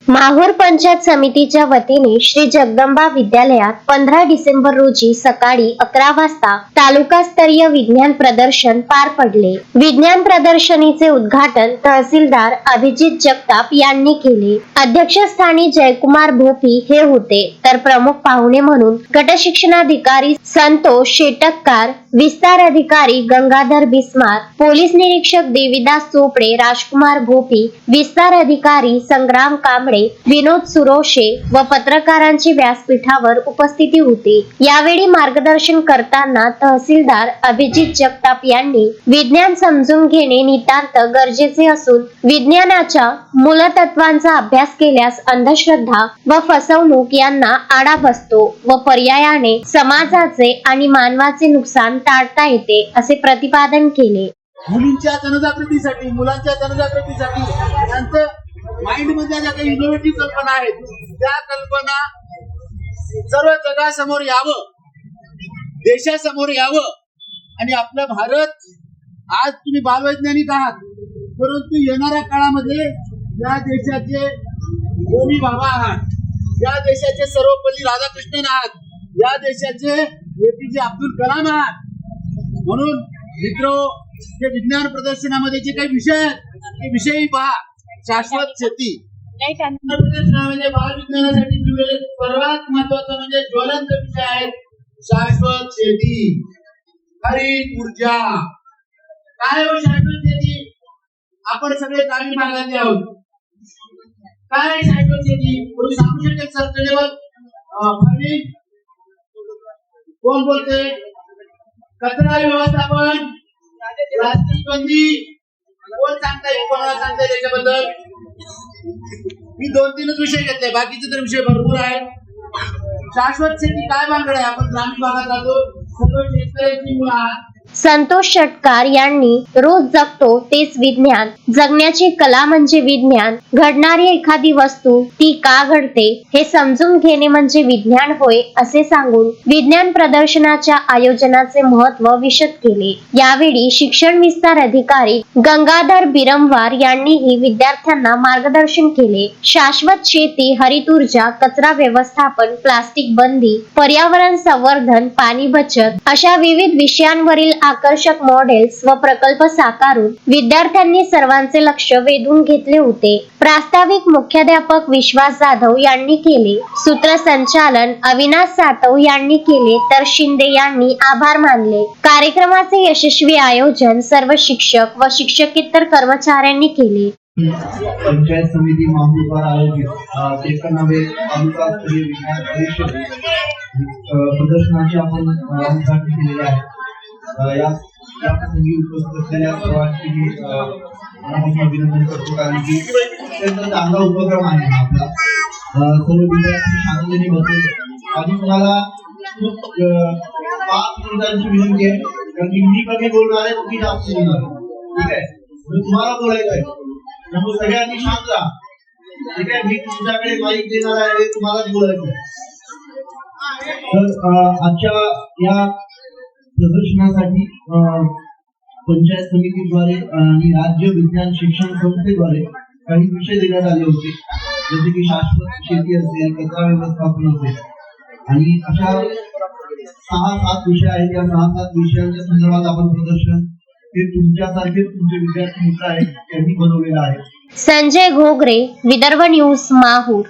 माहूर पंचायत समितीच्या वतीने श्री जगदंबा विद्यालयात 15 डिसेंबर रोजी सकाळी 11 वाजता तालुकास्तरीय विज्ञान प्रदर्शन पार पडले। विज्ञान प्रदर्शनीचे उद्घाटन तहसीलदार अभिजित जगताप यांनी केले। अध्यक्षस्थानी जयकुमार भोपी हे होते, तर प्रमुख पाहुणे म्हणून गट शिक्षणाधिकारी संतोष शेटककार, विस्तार अधिकारी गंगाधर बिस्मार, पोलीस निरीक्षक देविदास चोपडे, राजकुमार भोपी, विस्तार अधिकारी संग्राम कांबळे, विनोद सुरोशे व पत्रकारांची व्यासपीठावर उपस्थिती होती। यावेळी मार्गदर्शन करताना तहसीलदार अभिजित जगताप यांनी विज्ञान समजून घेणे नितांत गरजेचे असून विज्ञानाच्या मूलतत्वांचा अभ्यास केल्यास अंधश्रद्धा व फसवणूक यांना आळा बसतो व पर्यायाने समाजाचे आणि मानवाचे नुकसान टाळता येते, असे प्रतिपादन केले। मुलींच्या जनजागृतीसाठी, मुलांच्या जनजागृतीसाठी त्यांचं माइंड मध्ये ज्या काही इनोव्हेटिव्ह कल्पना आहेत, त्या कल्पना सर्व जगासमोर यावं, देशासमोर यावं आणि आपलं भारत, आज तुम्ही बालवैज्ञानिक आहात, परंतु येणाऱ्या काळामध्ये या देशाचे होमी बाबा आहात, या देशाचे सर्वपल्ली राधाकृष्णन आहात, या देशाचे APJ अब्दुल कलाम आहात। म्हणून मित्रो, हे विज्ञान प्रदर्शनामध्ये जे काही विषय आहेत ते विषयी पहा। शाश्वत शेती प्रदर्शनामध्ये बालविज्ञानासाठी निवडलेले सर्वात महत्वाचा म्हणजे ज्वलंत विषय आहे शाश्वत शेती, हरित ऊर्जा। काय हो शाश्वत शेती? आपण सगळे ग्रामीण भागातले आहोत। काय शाश्वत शेती? कोणी सांगू शकेल? सस्टेनेबल फार्मिंग कोण बोलते? कचरा व्यवस्थापन, प्लास्टिक बंदी, कोण सांगताय? कोणाला सांगताय त्याच्याबद्दल? मी 2-3च विषय घेतले, बाकीचे तर विषय भरपूर आहेत। शाश्वत शेती काय भानगड आहे? आपण ग्रामीण भागात राहतो, सर्व शेतकऱ्यांची मुलं आहात। संतोष षटकार यांनी रोज जगतो तेच विज्ञान, जगण्याची कला म्हणजे विज्ञान, घडणारी एखादी वस्तू ती का घडते हे समजून घेणे म्हणजे विज्ञान होय, असे सांगून विज्ञान प्रदर्शनाच्या आयोजनाचे महत्त्व विशद केले। यावेळी शिक्षण विस्तार अधिकारी गंगाधर बिरमवार यांनीही विद्यार्थ्यांना मार्गदर्शन केले। शाश्वत शेती, हरित ऊर्जा, कचरा व्यवस्थापन, प्लास्टिक बंदी, पर्यावरण संवर्धन, पाणी बचत अशा विविध विषयांवरील आकर्षक मॉडेल्स व प्रकल्प साकारून विद्यार्थ्यांनी सर्वांचे लक्ष वेधून घेतले होते। प्रास्ताविक मुख्याध्यापक विश्वास जाधव यांनी केले, सूत्रसंचालन अविनाश सातव यांनी केले, तर शिंदे यांनी आभार मानले। कार्यक्रमाचे यशस्वी आयोजन सर्व शिक्षक व शिक्षकेतर कर्मचाऱ्यांनी केले। पंचायत समिती माहूर द्वारा आयोजित एकनावे तालुकास्तरीय विज्ञान परिषद प्रदर्शनाचे आपण उद्घाटन केलेले आहे। या प्रसंगी उपस्थित असलेल्या सर्वांची मनापासून अभिनंदन करतो, कारण की अत्यंत चांगला उपक्रम आहे आपला। सर्व विद्यार्थी शांततेने बसले आणि तुम्हाला खूप 5 मिनिटांची विनंती आहे, कारण की मी कमी बोलणार आहे, तुम्ही जास्त बोलणार आहे, ठीक आहे? तुम्हाला बोलायचं आहे, त्यामुळे सगळ्यांनी शांत राहा, ठीक आहे? मी तुमच्याकडे माईक देणार आहे, तुम्हालाच बोलायचं आहे। तर आजच्या या प्रदर्शनासाठी पंचायत समितीद्वारे आणि राज्य विज्ञान शिक्षण संस्थेद्वारे काही विषय देण्यात आले होते, जसे की शाश्वत शेती असेल, कचरा व्यवस्थापन असेल, आणि अशा 6-7 विषय आहेत। या 6-7 विषयांच्या संदर्भात आपण प्रदर्शन हे तुमच्यासारखे तुमचे विद्यार्थी मित्र आहेत त्यांनी बनवलेलं आहे। संजय घोगरे, विदर्भ न्यूज, माहूर।